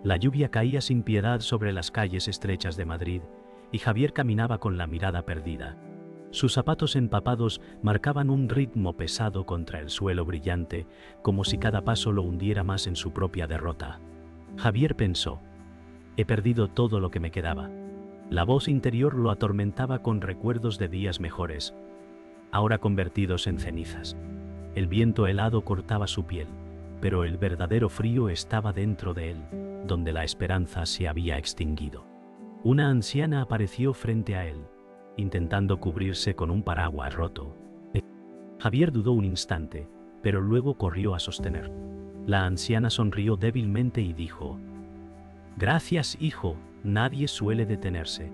La lluvia caía sin piedad sobre las calles estrechas de Madrid, y Javier caminaba con la mirada perdida. Sus zapatos empapados marcaban un ritmo pesado contra el suelo brillante, como si cada paso lo hundiera más en su propia derrota. Javier pensó: he perdido todo lo que me quedaba. La voz interior lo atormentaba con recuerdos de días mejores, ahora convertidos en cenizas. El viento helado cortaba su piel, pero el verdadero frío estaba dentro de él, donde la esperanza se había extinguido. Una anciana apareció frente a él, intentando cubrirse con un paraguas roto. Javier dudó un instante, pero luego corrió a sostener. La anciana sonrió débilmente y dijo: «Gracias, hijo, nadie suele detenerse».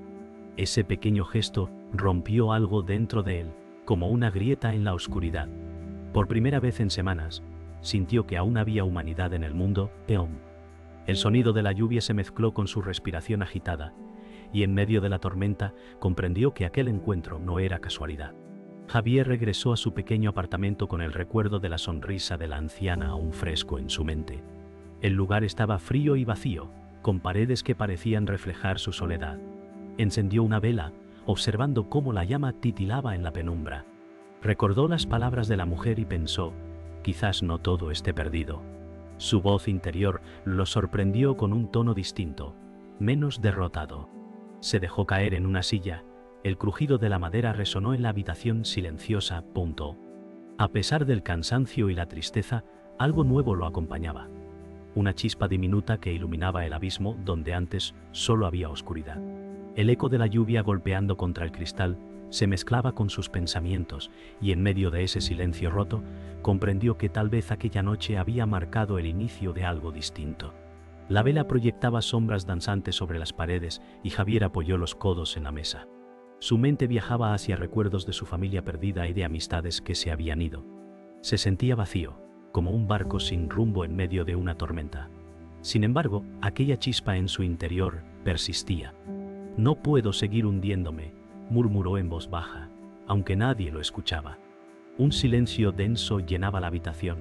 Ese pequeño gesto rompió algo dentro de él, como una grieta en la oscuridad. Por primera vez en semanas, sintió que aún había humanidad en el mundo. El sonido de la lluvia se mezcló con su respiración agitada, y en medio de la tormenta comprendió que aquel encuentro no era casualidad. Javier regresó a su pequeño apartamento con el recuerdo de la sonrisa de la anciana aún fresco en su mente. El lugar estaba frío y vacío, con paredes que parecían reflejar su soledad. Encendió una vela, observando cómo la llama titilaba en la penumbra. Recordó las palabras de la mujer y pensó: quizás no todo esté perdido. Su voz interior lo sorprendió con un tono distinto, menos derrotado. Se dejó caer en una silla. El crujido de la madera resonó en la habitación silenciosa. A pesar del cansancio y la tristeza, algo nuevo lo acompañaba. Una chispa diminuta que iluminaba el abismo donde antes solo había oscuridad. El eco de la lluvia golpeando contra el cristal se mezclaba con sus pensamientos, y en medio de ese silencio roto, comprendió que tal vez aquella noche había marcado el inicio de algo distinto. La vela proyectaba sombras danzantes sobre las paredes y Javier apoyó los codos en la mesa. Su mente viajaba hacia recuerdos de su familia perdida y de amistades que se habían ido. Se sentía vacío, como un barco sin rumbo en medio de una tormenta. Sin embargo, aquella chispa en su interior persistía. «No puedo seguir hundiéndome», murmuró en voz baja, aunque nadie lo escuchaba. Un silencio denso llenaba la habitación,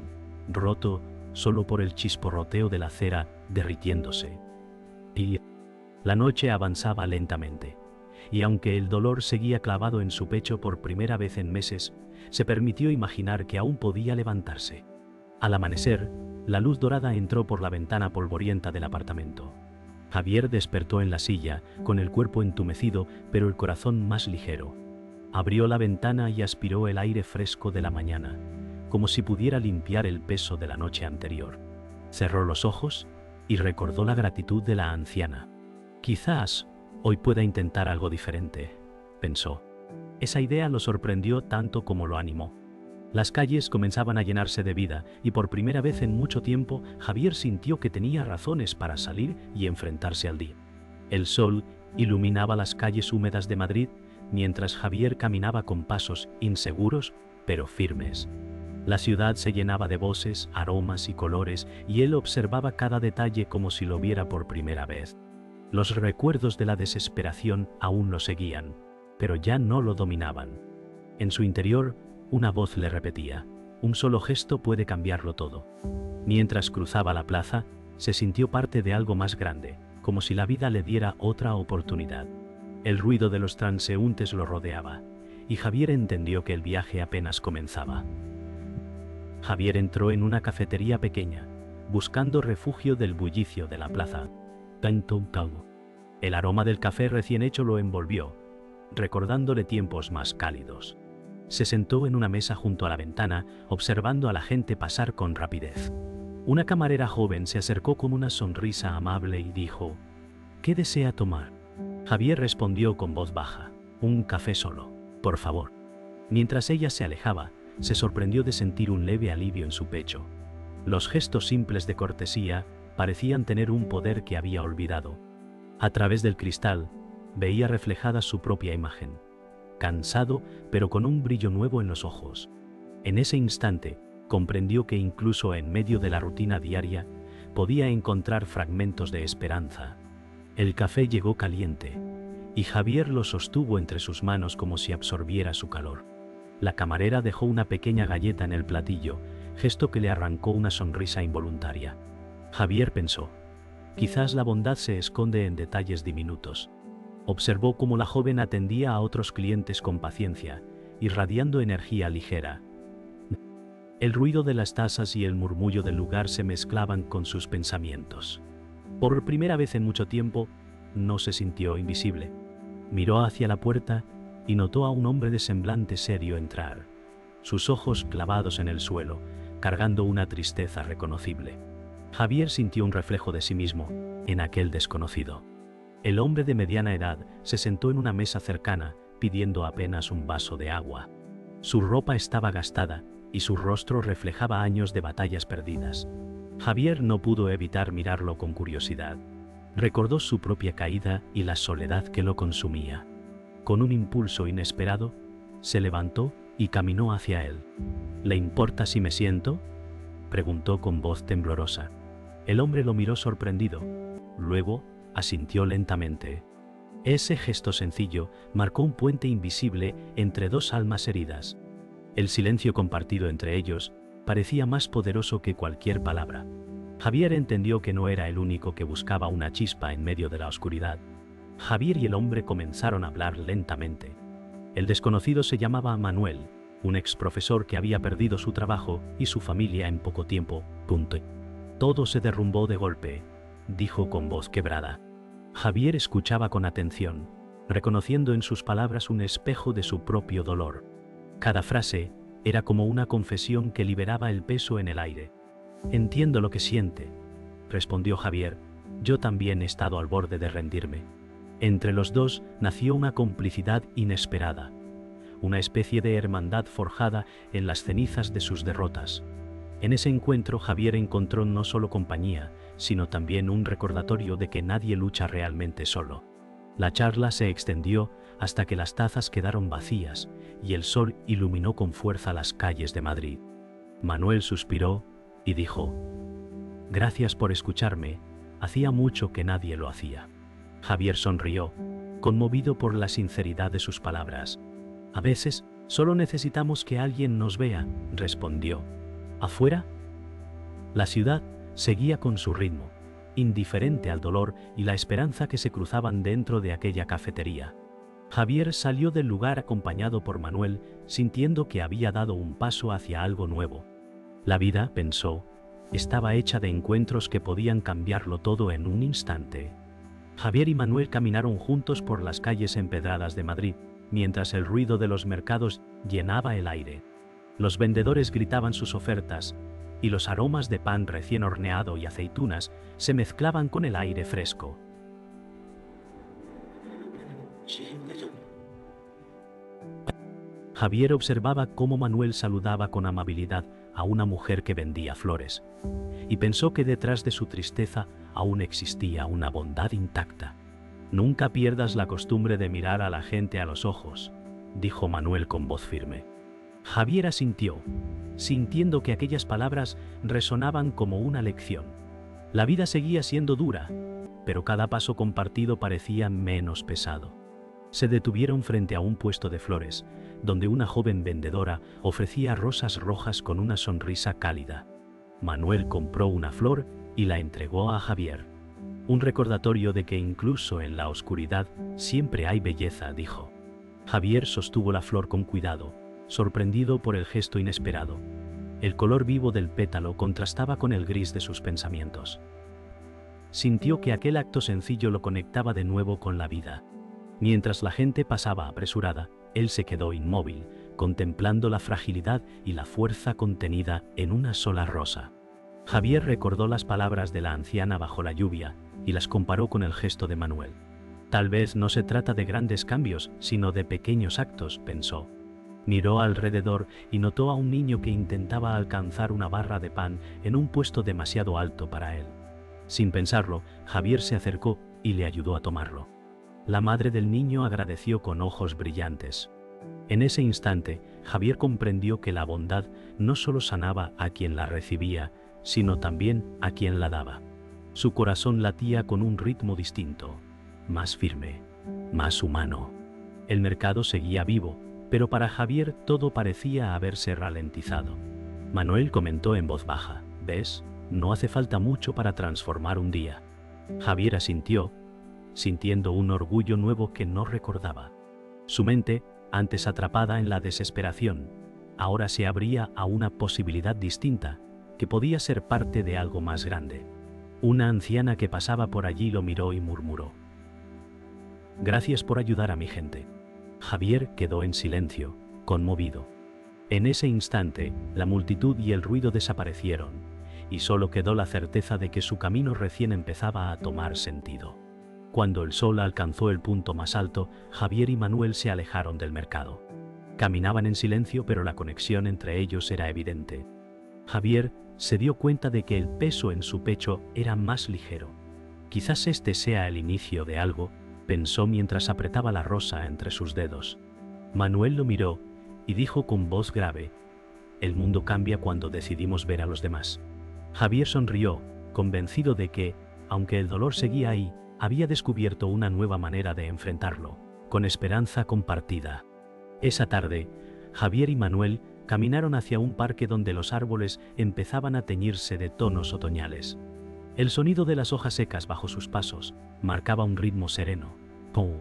roto solo por el chisporroteo de la cera derritiéndose. Y la noche avanzaba lentamente, y aunque el dolor seguía clavado en su pecho por primera vez en meses, se permitió imaginar que aún podía levantarse. Al amanecer, la luz dorada entró por la ventana polvorienta del apartamento. Javier despertó en la silla, con el cuerpo entumecido, pero el corazón más ligero. Abrió la ventana y aspiró el aire fresco de la mañana, como si pudiera limpiar el peso de la noche anterior. Cerró los ojos y recordó la gratitud de la anciana. «Quizás hoy pueda intentar algo diferente», pensó. Esa idea lo sorprendió tanto como lo animó. Las calles comenzaban a llenarse de vida, y por primera vez en mucho tiempo Javier sintió que tenía razones para salir y enfrentarse al día. El sol iluminaba las calles húmedas de Madrid, mientras Javier caminaba con pasos inseguros, pero firmes. La ciudad se llenaba de voces, aromas y colores, y él observaba cada detalle como si lo viera por primera vez. Los recuerdos de la desesperación aún lo seguían, pero ya no lo dominaban. En su interior, una voz le repetía: «Un solo gesto puede cambiarlo todo». Mientras cruzaba la plaza, se sintió parte de algo más grande, como si la vida le diera otra oportunidad. El ruido de los transeúntes lo rodeaba, y Javier entendió que el viaje apenas comenzaba. Javier entró en una cafetería pequeña, buscando refugio del bullicio de la plaza. El aroma del café recién hecho lo envolvió, recordándole tiempos más cálidos. Se sentó en una mesa junto a la ventana, observando a la gente pasar con rapidez. Una camarera joven se acercó con una sonrisa amable y dijo: «¿Qué desea tomar?». Javier respondió con voz baja: «Un café solo, por favor». Mientras ella se alejaba, se sorprendió de sentir un leve alivio en su pecho. Los gestos simples de cortesía parecían tener un poder que había olvidado. A través del cristal, veía reflejada su propia imagen. Cansado, pero con un brillo nuevo en los ojos. En ese instante, comprendió que incluso en medio de la rutina diaria, podía encontrar fragmentos de esperanza. El café llegó caliente, y Javier lo sostuvo entre sus manos como si absorbiera su calor. La camarera dejó una pequeña galleta en el platillo, gesto que le arrancó una sonrisa involuntaria. Javier pensó: Quizás la bondad se esconde en detalles diminutos. Observó cómo la joven atendía a otros clientes con paciencia, irradiando energía ligera. El ruido de las tazas y el murmullo del lugar se mezclaban con sus pensamientos. Por primera vez en mucho tiempo, no se sintió invisible. Miró hacia la puerta y notó a un hombre de semblante serio entrar, sus ojos clavados en el suelo, cargando una tristeza reconocible. Javier sintió un reflejo de sí mismo en aquel desconocido. El hombre de mediana edad se sentó en una mesa cercana, pidiendo apenas un vaso de agua. Su ropa estaba gastada y su rostro reflejaba años de batallas perdidas. Javier no pudo evitar mirarlo con curiosidad. Recordó su propia caída y la soledad que lo consumía. Con un impulso inesperado, se levantó y caminó hacia él. ¿Le importa si me siento?, preguntó con voz temblorosa. El hombre lo miró sorprendido. Luego, asintió lentamente. Ese gesto sencillo marcó un puente invisible entre dos almas heridas. El silencio compartido entre ellos parecía más poderoso que cualquier palabra. Javier entendió que no era el único que buscaba una chispa en medio de la oscuridad. Javier y el hombre comenzaron a hablar lentamente. El desconocido se llamaba Manuel, un ex profesor que había perdido su trabajo y su familia en poco tiempo. Todo se derrumbó de golpe, dijo con voz quebrada. Javier escuchaba con atención, reconociendo en sus palabras un espejo de su propio dolor. Cada frase era como una confesión que liberaba el peso en el aire. Entiendo lo que siente, respondió Javier. Yo también he estado al borde de rendirme. Entre los dos nació una complicidad inesperada, una especie de hermandad forjada en las cenizas de sus derrotas. En ese encuentro Javier encontró no solo compañía, sino también un recordatorio de que nadie lucha realmente solo. La charla se extendió hasta que las tazas quedaron vacías y el sol iluminó con fuerza las calles de Madrid. Manuel suspiró y dijo: «Gracias por escucharme, hacía mucho que nadie lo hacía». Javier sonrió, conmovido por la sinceridad de sus palabras. «A veces solo necesitamos que alguien nos vea», respondió. Afuera, la ciudad seguía con su ritmo, indiferente al dolor y la esperanza que se cruzaban dentro de aquella cafetería. Javier salió del lugar acompañado por Manuel, sintiendo que había dado un paso hacia algo nuevo. La vida, pensó, estaba hecha de encuentros que podían cambiarlo todo en un instante. Javier y Manuel caminaron juntos por las calles empedradas de Madrid, mientras el ruido de los mercados llenaba el aire. Los vendedores gritaban sus ofertas, y los aromas de pan recién horneado y aceitunas se mezclaban con el aire fresco. Javier observaba cómo Manuel saludaba con amabilidad a una mujer que vendía flores, y pensó que detrás de su tristeza aún existía una bondad intacta. «Nunca pierdas la costumbre de mirar a la gente a los ojos», dijo Manuel con voz firme. Javier asintió, sintiendo que aquellas palabras resonaban como una lección. La vida seguía siendo dura, pero cada paso compartido parecía menos pesado. Se detuvieron frente a un puesto de flores, donde una joven vendedora ofrecía rosas rojas con una sonrisa cálida. Manuel compró una flor y la entregó a Javier. «Un recordatorio de que incluso en la oscuridad siempre hay belleza», dijo. Javier sostuvo la flor con cuidado, sorprendido por el gesto inesperado. El color vivo del pétalo contrastaba con el gris de sus pensamientos. Sintió que aquel acto sencillo lo conectaba de nuevo con la vida. Mientras la gente pasaba apresurada, él se quedó inmóvil, contemplando la fragilidad y la fuerza contenida en una sola rosa. Javier recordó las palabras de la anciana bajo la lluvia y las comparó con el gesto de Manuel. Tal vez no se trata de grandes cambios, sino de pequeños actos, pensó. Miró alrededor y notó a un niño que intentaba alcanzar una barra de pan en un puesto demasiado alto para él. Sin pensarlo, Javier se acercó y le ayudó a tomarlo. La madre del niño agradeció con ojos brillantes. En ese instante, Javier comprendió que la bondad no solo sanaba a quien la recibía, sino también a quien la daba. Su corazón latía con un ritmo distinto, más firme, más humano. El mercado seguía vivo, pero para Javier todo parecía haberse ralentizado. Manuel comentó en voz baja: «¿Ves? No hace falta mucho para transformar un día». Javier asintió, sintiendo un orgullo nuevo que no recordaba. Su mente, antes atrapada en la desesperación, ahora se abría a una posibilidad distinta, que podía ser parte de algo más grande. Una anciana que pasaba por allí lo miró y murmuró: «Gracias por ayudar a mi gente». Javier quedó en silencio, conmovido. En ese instante, la multitud y el ruido desaparecieron, y solo quedó la certeza de que su camino recién empezaba a tomar sentido. Cuando el sol alcanzó el punto más alto, Javier y Manuel se alejaron del mercado. Caminaban en silencio, pero la conexión entre ellos era evidente. Javier se dio cuenta de que el peso en su pecho era más ligero. Quizás este sea el inicio de algo, pensó mientras apretaba la rosa entre sus dedos. Manuel lo miró y dijo con voz grave: «El mundo cambia cuando decidimos ver a los demás». Javier sonrió, convencido de que, aunque el dolor seguía ahí, había descubierto una nueva manera de enfrentarlo, con esperanza compartida. Esa tarde, Javier y Manuel caminaron hacia un parque donde los árboles empezaban a teñirse de tonos otoñales. El sonido de las hojas secas bajo sus pasos marcaba un ritmo sereno. ¡Pum!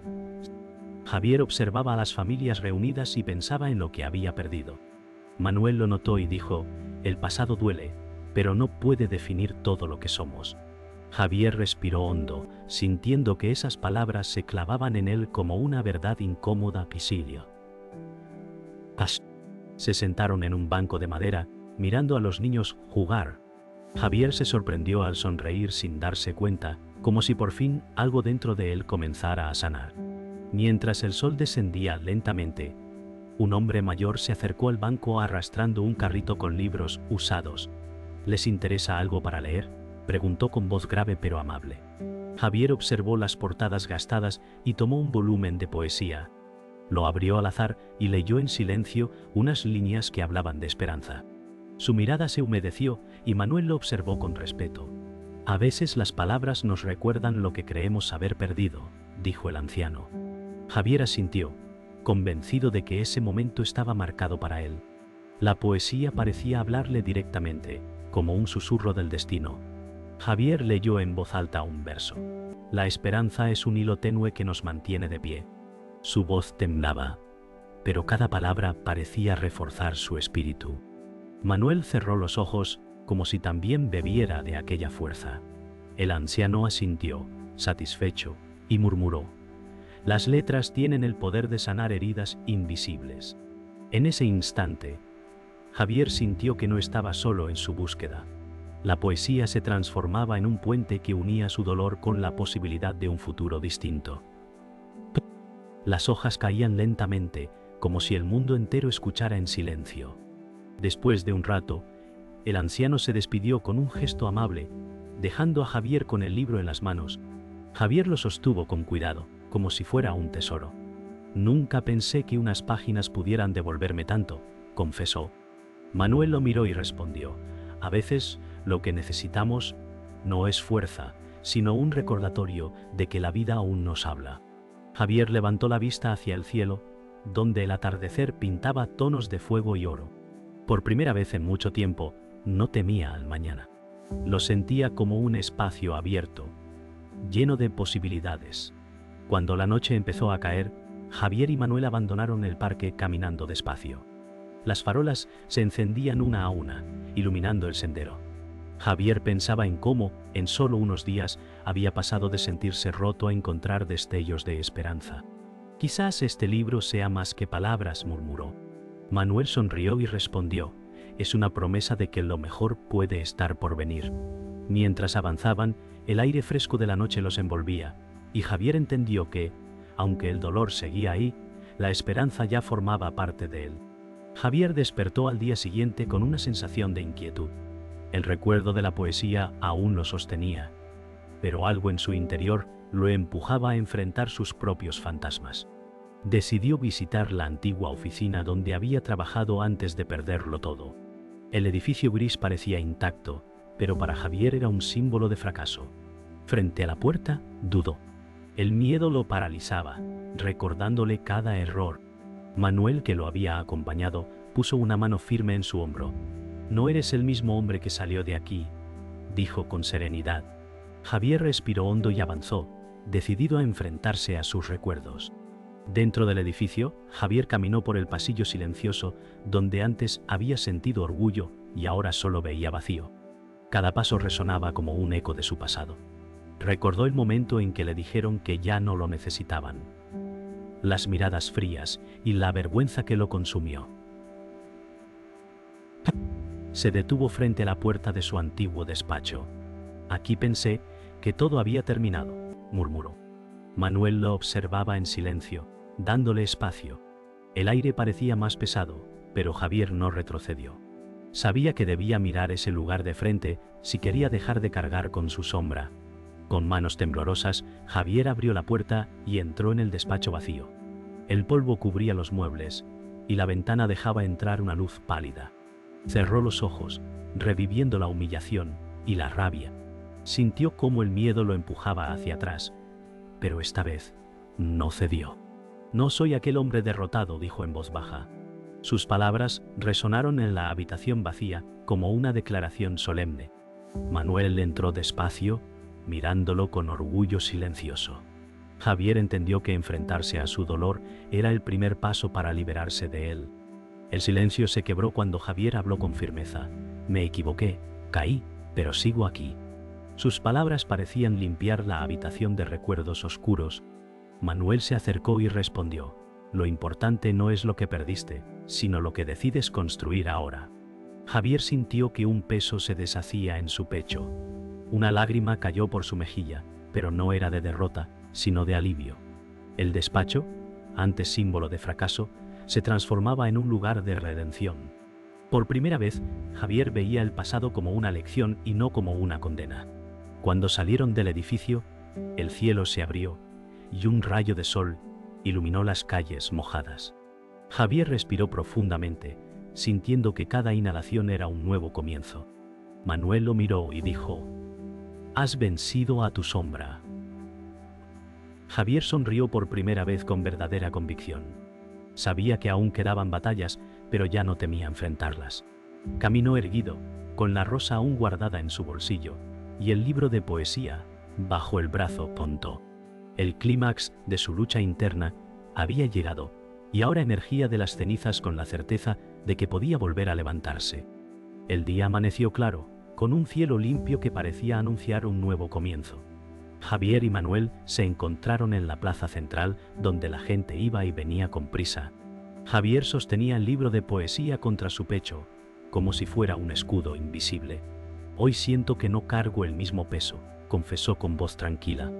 Javier observaba a las familias reunidas y pensaba en lo que había perdido. Manuel lo notó y dijo: «El pasado duele, pero no puede definir todo lo que somos». Javier respiró hondo, sintiendo que esas palabras se clavaban en él como una verdad incómoda y siria. Se sentaron en un banco de madera, mirando a los niños jugar. Javier se sorprendió al sonreír sin darse cuenta, como si por fin algo dentro de él comenzara a sanar. Mientras el sol descendía lentamente, un hombre mayor se acercó al banco arrastrando un carrito con libros usados. «¿Les interesa algo para leer?», preguntó con voz grave pero amable. Javier observó las portadas gastadas y tomó un volumen de poesía. Lo abrió al azar y leyó en silencio unas líneas que hablaban de esperanza. Su mirada se humedeció y Manuel lo observó con respeto. «A veces las palabras nos recuerdan lo que creemos haber perdido», dijo el anciano. Javier asintió, convencido de que ese momento estaba marcado para él. La poesía parecía hablarle directamente, como un susurro del destino. Javier leyó en voz alta un verso: «La esperanza es un hilo tenue que nos mantiene de pie». Su voz temblaba, pero cada palabra parecía reforzar su espíritu. Manuel cerró los ojos como si también bebiera de aquella fuerza. El anciano asintió, satisfecho, y murmuró: «Las letras tienen el poder de sanar heridas invisibles». En ese instante, Javier sintió que no estaba solo en su búsqueda. La poesía se transformaba en un puente que unía su dolor con la posibilidad de un futuro distinto. Las hojas caían lentamente, como si el mundo entero escuchara en silencio. Después de un rato, el anciano se despidió con un gesto amable, dejando a Javier con el libro en las manos. Javier lo sostuvo con cuidado, como si fuera un tesoro. «Nunca pensé que unas páginas pudieran devolverme tanto», confesó. Manuel lo miró y respondió: «A veces lo que necesitamos no es fuerza, sino un recordatorio de que la vida aún nos habla». Javier levantó la vista hacia el cielo, donde el atardecer pintaba tonos de fuego y oro. Por primera vez en mucho tiempo, no temía al mañana. Lo sentía como un espacio abierto, lleno de posibilidades. Cuando la noche empezó a caer, Javier y Manuel abandonaron el parque caminando despacio. Las farolas se encendían una a una, iluminando el sendero. Javier pensaba en cómo, en solo unos días, había pasado de sentirse roto a encontrar destellos de esperanza. «Quizás este libro sea más que palabras», murmuró. Manuel sonrió y respondió: «Es una promesa de que lo mejor puede estar por venir». Mientras avanzaban, el aire fresco de la noche los envolvía, y Javier entendió que, aunque el dolor seguía ahí, la esperanza ya formaba parte de él. Javier despertó al día siguiente con una sensación de inquietud. El recuerdo de la poesía aún lo sostenía, pero algo en su interior lo empujaba a enfrentar sus propios fantasmas. Decidió visitar la antigua oficina donde había trabajado antes de perderlo todo. El edificio gris parecía intacto, pero para Javier era un símbolo de fracaso. Frente a la puerta, dudó. El miedo lo paralizaba, recordándole cada error. Manuel, que lo había acompañado, puso una mano firme en su hombro. «No eres el mismo hombre que salió de aquí», dijo con serenidad. Javier respiró hondo y avanzó, decidido a enfrentarse a sus recuerdos. Dentro del edificio, Javier caminó por el pasillo silencioso donde antes había sentido orgullo y ahora solo veía vacío. Cada paso resonaba como un eco de su pasado. Recordó el momento en que le dijeron que ya no lo necesitaban. Las miradas frías y la vergüenza que lo consumió. Se detuvo frente a la puerta de su antiguo despacho. Aquí pensé que todo había terminado, murmuró. Manuel lo observaba en silencio, dándole espacio. El aire parecía más pesado, pero Javier no retrocedió. Sabía que debía mirar ese lugar de frente si quería dejar de cargar con su sombra. Con manos temblorosas, Javier abrió la puerta y entró en el despacho vacío. El polvo cubría los muebles, y la ventana dejaba entrar una luz pálida. Cerró los ojos, reviviendo la humillación y la rabia. Sintió cómo el miedo lo empujaba hacia atrás, pero esta vez no cedió. «No soy aquel hombre derrotado», dijo en voz baja. Sus palabras resonaron en la habitación vacía como una declaración solemne. Manuel entró despacio, mirándolo con orgullo silencioso. Javier entendió que enfrentarse a su dolor era el primer paso para liberarse de él. El silencio se quebró cuando Javier habló con firmeza. «Me equivoqué, caí, pero sigo aquí». Sus palabras parecían limpiar la habitación de recuerdos oscuros. Manuel se acercó y respondió: «Lo importante no es lo que perdiste, sino lo que decides construir ahora». Javier sintió que un peso se deshacía en su pecho. Una lágrima cayó por su mejilla, pero no era de derrota, sino de alivio. El despacho, antes símbolo de fracaso, se transformaba en un lugar de redención. Por primera vez, Javier veía el pasado como una lección y no como una condena. Cuando salieron del edificio, el cielo se abrió y un rayo de sol iluminó las calles mojadas. Javier respiró profundamente, sintiendo que cada inhalación era un nuevo comienzo. Manuel lo miró y dijo: «Has vencido a tu sombra». Javier sonrió por primera vez con verdadera convicción. Sabía que aún quedaban batallas, pero ya no temía enfrentarlas. Caminó erguido, con la rosa aún guardada en su bolsillo, y el libro de poesía bajo el brazo pronto. El clímax de su lucha interna había llegado, y ahora emergía de las cenizas con la certeza de que podía volver a levantarse. El día amaneció claro, con un cielo limpio que parecía anunciar un nuevo comienzo. Javier y Manuel se encontraron en la plaza central, donde la gente iba y venía con prisa. Javier sostenía el libro de poesía contra su pecho, como si fuera un escudo invisible. «Hoy siento que no cargo el mismo peso», confesó con voz tranquila.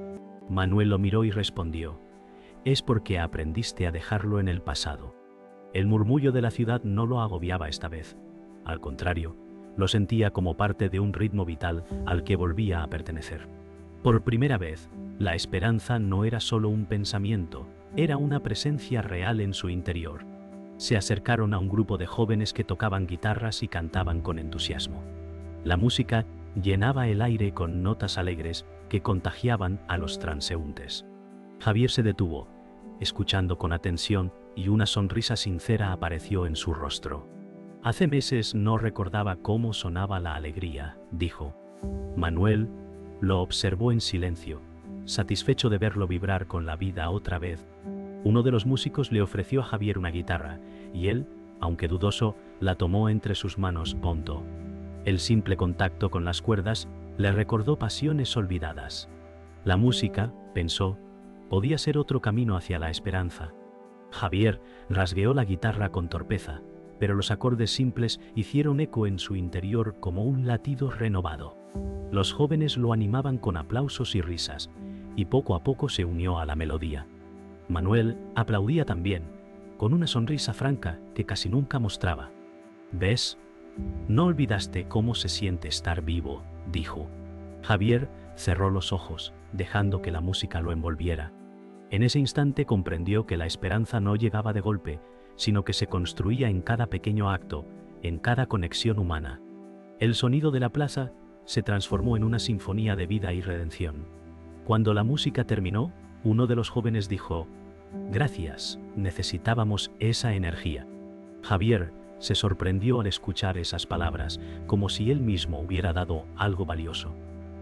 Manuel lo miró y respondió: «Es porque aprendiste a dejarlo en el pasado». El murmullo de la ciudad no lo agobiaba esta vez. Al contrario, lo sentía como parte de un ritmo vital al que volvía a pertenecer. Por primera vez, la esperanza no era solo un pensamiento, era una presencia real en su interior. Se acercaron a un grupo de jóvenes que tocaban guitarras y cantaban con entusiasmo. La música llenaba el aire con notas alegres que contagiaban a los transeúntes. Javier se detuvo, escuchando con atención, y una sonrisa sincera apareció en su rostro. «Hace meses no recordaba cómo sonaba la alegría», dijo. Manuel lo observó en silencio, satisfecho de verlo vibrar con la vida otra vez. Uno de los músicos le ofreció a Javier una guitarra, y él, aunque dudoso, la tomó entre sus manos pronto. El simple contacto con las cuerdas le recordó pasiones olvidadas. La música, pensó, podía ser otro camino hacia la esperanza. Javier rasgueó la guitarra con torpeza, pero los acordes simples hicieron eco en su interior como un latido renovado. Los jóvenes lo animaban con aplausos y risas, y poco a poco se unió a la melodía. Manuel aplaudía también, con una sonrisa franca que casi nunca mostraba. «¿Ves? No olvidaste cómo se siente estar vivo», dijo. Javier cerró los ojos, dejando que la música lo envolviera. En ese instante comprendió que la esperanza no llegaba de golpe, sino que se construía en cada pequeño acto, en cada conexión humana. El sonido de la plaza se transformó en una sinfonía de vida y redención. Cuando la música terminó, uno de los jóvenes dijo: «Gracias, necesitábamos esa energía». Javier se sorprendió al escuchar esas palabras, como si él mismo hubiera dado algo valioso.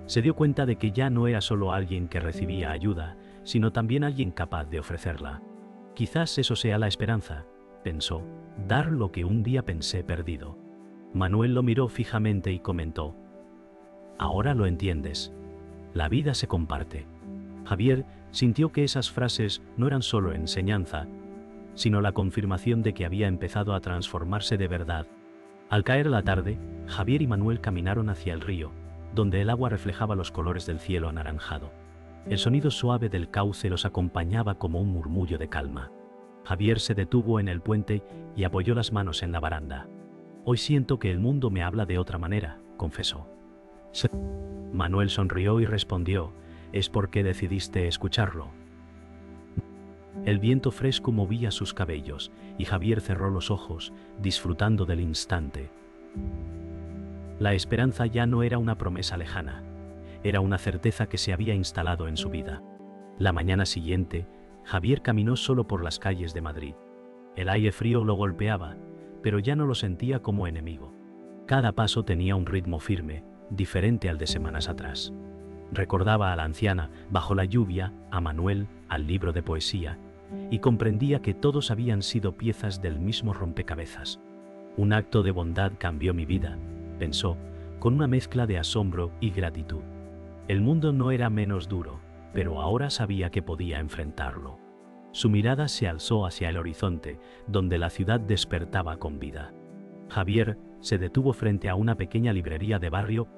Se dio cuenta de que ya no era solo alguien que recibía ayuda, sino también alguien capaz de ofrecerla. Quizás eso sea la esperanza, pensó, dar lo que un día pensé perdido. Manuel lo miró fijamente y comentó: ahora lo entiendes. La vida se comparte. Javier sintió que esas frases no eran solo enseñanza, sino la confirmación de que había empezado a transformarse de verdad. Al caer la tarde, Javier y Manuel caminaron hacia el río, donde el agua reflejaba los colores del cielo anaranjado. El sonido suave del cauce los acompañaba como un murmullo de calma. Javier se detuvo en el puente y apoyó las manos en la baranda. Hoy siento que el mundo me habla de otra manera, confesó. Manuel sonrió y respondió: ¿es porque decidiste escucharlo? El viento fresco movía sus cabellos y Javier cerró los ojos, disfrutando del instante. La esperanza ya no era una promesa lejana, era una certeza que se había instalado en su vida. La mañana siguiente, Javier caminó solo por las calles de Madrid. El aire frío lo golpeaba, pero ya no lo sentía como enemigo. Cada paso tenía un ritmo firme, diferente al de semanas atrás. Recordaba a la anciana bajo la lluvia, a Manuel, al libro de poesía, y comprendía que todos habían sido piezas del mismo rompecabezas. Un acto de bondad cambió mi vida, pensó, con una mezcla de asombro y gratitud. El mundo no era menos duro, pero ahora sabía que podía enfrentarlo. Su mirada se alzó hacia el horizonte, donde la ciudad despertaba con vida. Javier se detuvo frente a una pequeña librería de barrio.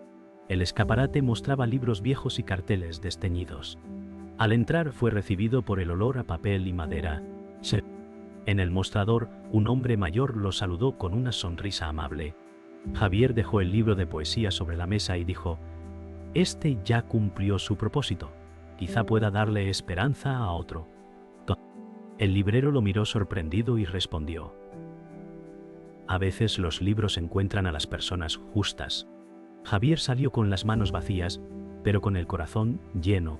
El escaparate mostraba libros viejos y carteles desteñidos. Al entrar fue recibido por el olor a papel y madera. En el mostrador, un hombre mayor lo saludó con una sonrisa amable. Javier dejó el libro de poesía sobre la mesa y dijo: «Este ya cumplió su propósito. Quizá pueda darle esperanza a otro». El librero lo miró sorprendido y respondió: «A veces los libros encuentran a las personas justas». Javier salió con las manos vacías, pero con el corazón lleno.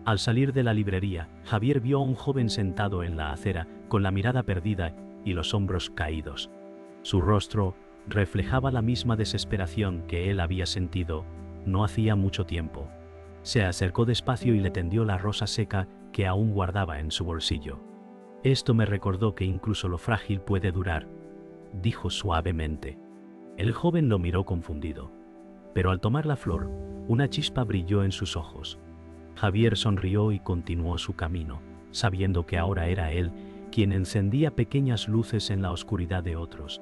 Al salir de la librería, Javier vio a un joven sentado en la acera, con la mirada perdida y los hombros caídos. Su rostro reflejaba la misma desesperación que él había sentido no hacía mucho tiempo. Se acercó despacio y le tendió la rosa seca que aún guardaba en su bolsillo. «Esto me recordó que incluso lo frágil puede durar», dijo suavemente. El joven lo miró confundido, pero al tomar la flor, una chispa brilló en sus ojos. Javier sonrió y continuó su camino, sabiendo que ahora era él quien encendía pequeñas luces en la oscuridad de otros.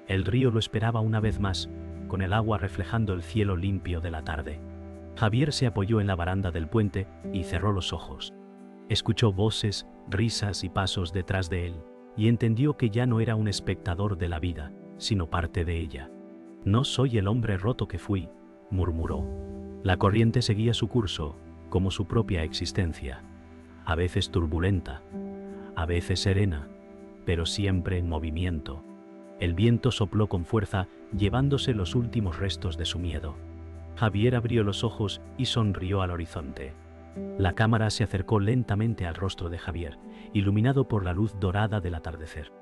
El río lo esperaba una vez más, con el agua reflejando el cielo limpio de la tarde. Javier se apoyó en la baranda del puente y cerró los ojos. Escuchó voces, risas y pasos detrás de él, y entendió que ya no era un espectador de la vida, sino parte de ella. «No soy el hombre roto que fui», murmuró. La corriente seguía su curso, como su propia existencia, a veces turbulenta, a veces serena, pero siempre en movimiento. El viento sopló con fuerza, llevándose los últimos restos de su miedo. Javier abrió los ojos y sonrió al horizonte. La cámara se acercó lentamente al rostro de Javier, iluminado por la luz dorada del atardecer.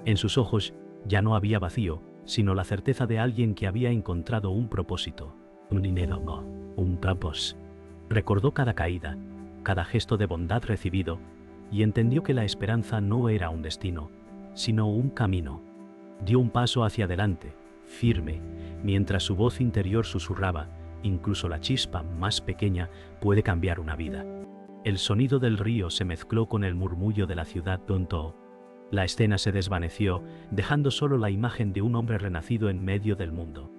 En sus ojos ya no había vacío, sino la certeza de alguien que había encontrado un propósito, un propósito. Recordó cada caída, cada gesto de bondad recibido, y entendió que la esperanza no era un destino, sino un camino. Dio un paso hacia adelante, firme, mientras su voz interior susurraba: «Incluso la chispa más pequeña puede cambiar una vida». El sonido del río se mezcló con el murmullo de la ciudad. La escena se desvaneció, dejando solo la imagen de un hombre renacido en medio del mundo.